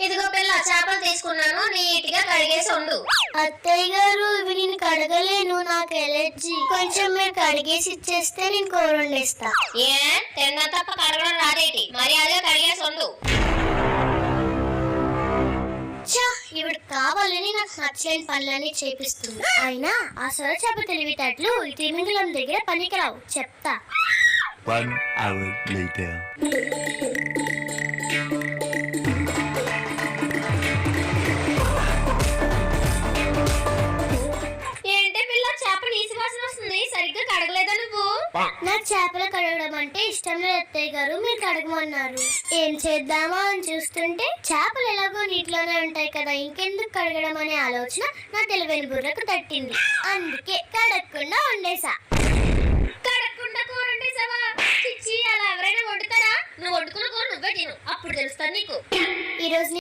ఇదిగో పిల్ల చేపలు తీసుకున్నాను, నీట్ గా కడిగేసి వండు. అత్తయ్య గారు ఇవి నేను కడగలేను, నాకు ఎలర్జీ. కొంచెం మీరు కడిగేసి ఇచ్చేస్తే నేను కూర వండేస్తా. ఏ తిన్న తప్ప కడగడం రాదేటి? మరి అదే కడిగేసి వండు. ఇవిడ కావాలని నాకు నచ్చలేని పనులన్నీ చేపిస్తుంది. అయినా ఆ సొర చేప తెలివితేటలు ఈ తిమింగలం దగ్గర పనికిరావు, చెప్తా. 1 hour later. ఏంటి పిల్ల చేప నీసి వాసన వస్తుంది, సరిగ్గా కడగలేదా నువ్వు? నాకు చేపలు కడగడం అంటే ఇష్టం లేదు అత్తయ్య గారు, మీరు కడగమన్నారు. ఏం చేద్దామా అని చూస్తుంటే చేపలు ఎలాగో నీటిలోనే ఉంటాయి కదా, ఇంకెందుకు కడగడం అనే ఆలోచన నా తెలివైన బుర్రకు తట్టింది. అందుకే కడగకుండా వండేసా. కడగకుండా కూర వండేసావా? చిచ్చి, అలా ఎవరైనా వండుతారా? నువ్వు వండుకున్న కూర నువ్వే తిను, అప్పుడు తెలుస్తుంది నీకు. ఈ రోజు